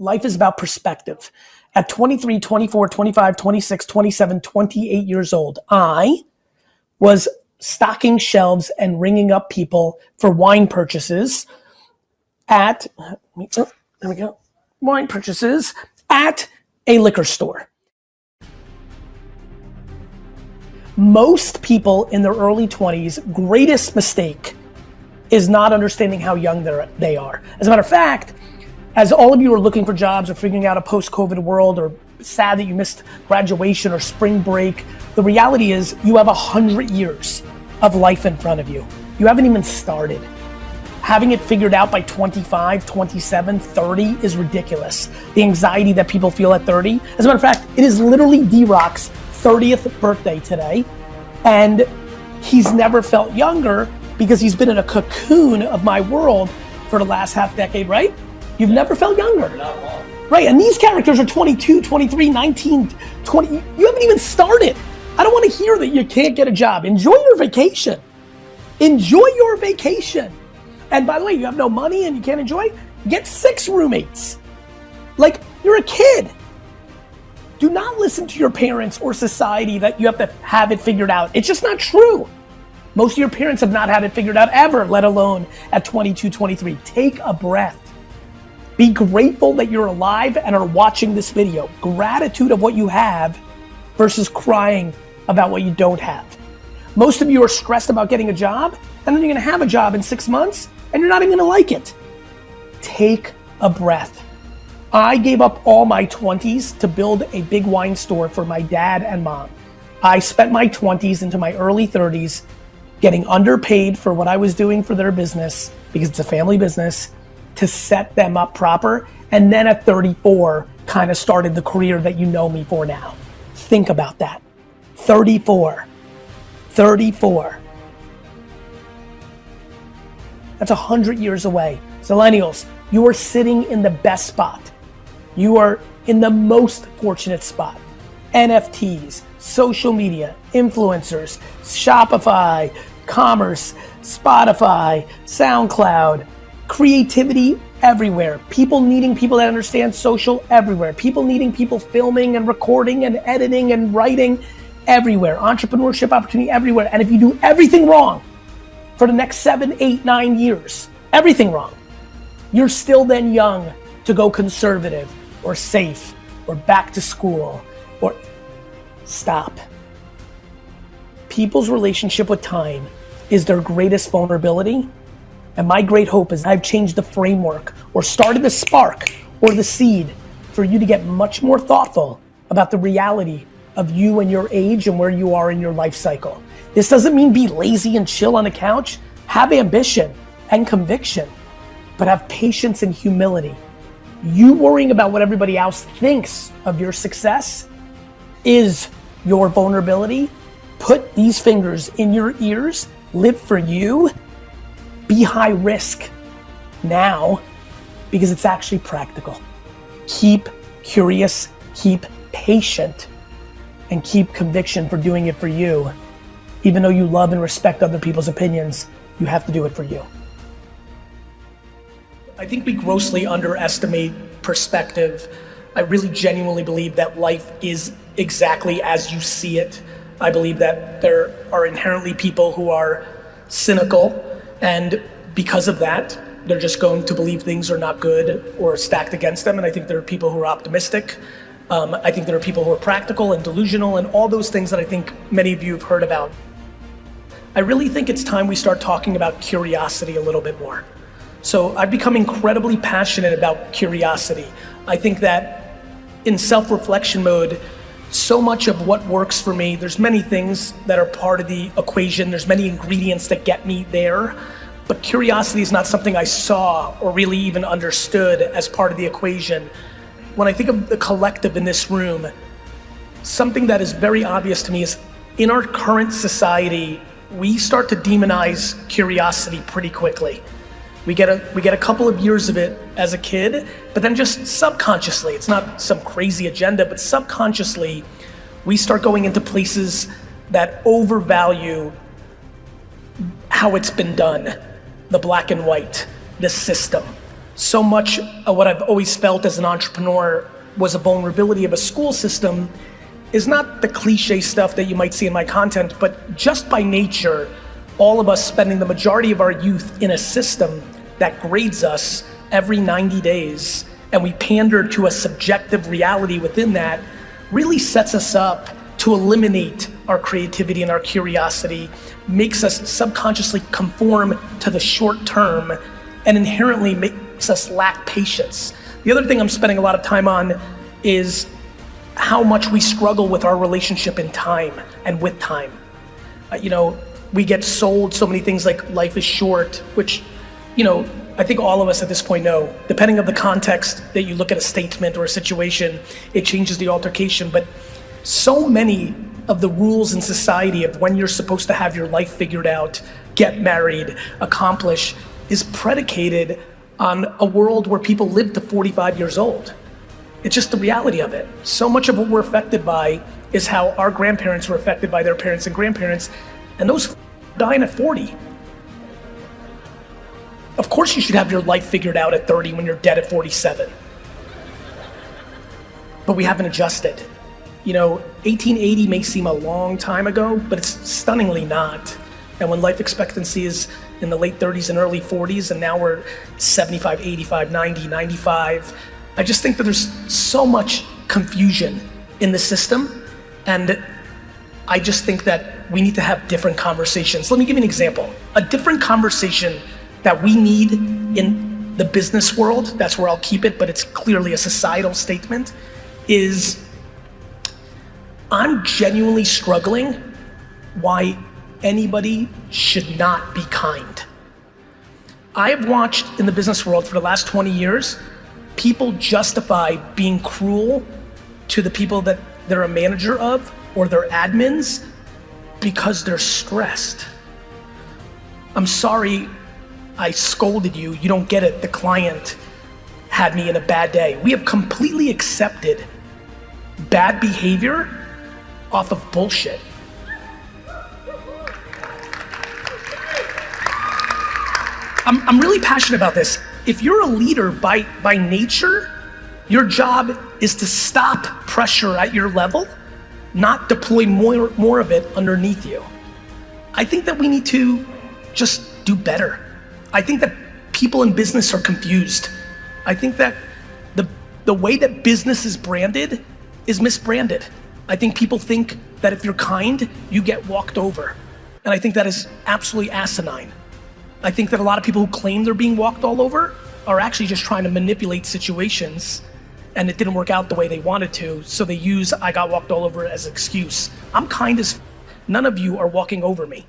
Life is about perspective. At 23, 24, 25, 26, 27, 28 years old, I was stocking shelves and ringing up people for wine purchases at, there we go, wine purchases at a liquor store. Most people in their early 20s, greatest mistake is not understanding how young they are. As a matter of fact, as all of you are looking for jobs or figuring out a post-COVID world or sad that you missed graduation or spring break, the reality is you have 100 years of life in front of you. You haven't even started. Having it figured out by 25, 27, 30 is ridiculous. The anxiety that people feel at 30. As a matter of fact, it is literally D-Rock's 30th birthday today, and he's never felt younger because he's been in a cocoon of my world for the last half decade, right? You've never felt younger. Not long. Right, and these characters are 22, 23, 19, 20. You haven't even started. I don't want to hear that you can't get a job. Enjoy your vacation. Enjoy your vacation. And by the way, you have no money and you can't enjoy? Get 6 roommates. Like, you're a kid. Do not listen to your parents or society that you have to have it figured out. It's just not true. Most of your parents have not had it figured out ever, let alone at 22, 23. Take a breath. Be grateful that you're alive and are watching this video. Gratitude of what you have versus crying about what you don't have. Most of you are stressed about getting a job, and then you're gonna have a job in 6 months, and you're not even gonna like it. Take a breath. I gave up all my 20s to build a big wine store for my dad and mom. I spent my 20s into my early 30s getting underpaid for what I was doing for their business, because it's a family business, to set them up proper. And then at 34, kind of started the career that you know me for now. Think about that. 34. That's 100 years away. Millennials, you are sitting in the best spot. You are in the most fortunate spot. NFTs, social media, influencers, Shopify, commerce, Spotify, SoundCloud, creativity everywhere. People needing people that understand social everywhere. People needing people filming and recording and editing and writing everywhere. Entrepreneurship opportunity everywhere. And if you do everything wrong for the next 7, 8, 9 years, everything wrong, you're still then young to go conservative or safe or back to school or stop. People's relationship with time is their greatest vulnerability. And my great hope is I've changed the framework or started the spark or the seed for you to get much more thoughtful about the reality of you and your age and where you are in your life cycle. This doesn't mean be lazy and chill on the couch. Have ambition and conviction, but have patience and humility. You worrying about what everybody else thinks of your success is your vulnerability. Put these fingers in your ears, live for you. Be high risk now because it's actually practical. Keep curious, keep patient, and keep conviction for doing it for you. Even though you love and respect other people's opinions, you have to do it for you. I think we grossly underestimate perspective. I really genuinely believe that life is exactly as you see it. I believe that there are inherently people who are cynical, and because of that, they're just going to believe things are not good or stacked against them. And I think there are people who are optimistic. I think there are people who are practical and delusional and all those things that I think many of you have heard about. I really think it's time we start talking about curiosity a little bit more. So I've become incredibly passionate about curiosity. I think that in self-reflection mode, so much of what works for me, there's many things that are part of the equation, there's many ingredients that get me there, but curiosity is not something I saw or really even understood as part of the equation. When I think of the collective in this room, something that is very obvious to me is in our current society, we start to demonize curiosity pretty quickly. We get a couple of years of it as a kid, but then just subconsciously, it's not some crazy agenda, but subconsciously, we start going into places that overvalue how it's been done, the black and white, the system. So much of what I've always felt as an entrepreneur was a vulnerability of a school system is not the cliche stuff that you might see in my content, but just by nature, all of us spending the majority of our youth in a system that grades us every 90 days, and we pander to a subjective reality within that, really sets us up to eliminate our creativity and our curiosity, makes us subconsciously conform to the short term, and inherently makes us lack patience. The other thing I'm spending a lot of time on is how much we struggle with our relationship in time and with time. We get sold so many things like life is short, which, I think all of us at this point know, depending on the context that you look at a statement or a situation, it changes the altercation. But so many of the rules in society of when you're supposed to have your life figured out, get married, accomplish, is predicated on a world where people live to 45 years old. It's just the reality of it. So much of what we're affected by is how our grandparents were affected by their parents and grandparents, and those dying at 40. Of course you should have your life figured out at 30 when you're dead at 47. But we haven't adjusted. 1880 may seem a long time ago, but it's stunningly not. And when life expectancy is in the late 30s and early 40s, and now we're 75, 85, 90, 95, I just think that there's so much confusion in the system, and I just think that we need to have different conversations. Let me give you an example. A different conversation that we need in the business world, that's where I'll keep it, but it's clearly a societal statement, is I'm genuinely struggling why anybody should not be kind. I have watched in the business world for the last 20 years, people justify being cruel to the people that they're a manager of or their admins because they're stressed. I'm sorry I scolded you, you don't get it, the client had me in a bad day. We have completely accepted bad behavior off of bullshit. I'm really passionate about this. If you're a leader by nature, your job is to stop pressure at your level, not deploy more of it underneath you. I think that we need to just do better. I think that people in business are confused. I think that the way that business is branded is misbranded. I think people think that if you're kind, you get walked over. And I think that is absolutely asinine. I think that a lot of people who claim they're being walked all over are actually just trying to manipulate situations, and it didn't work out the way they wanted to, so they use I got walked all over as an excuse. I'm kind as none of you are walking over me.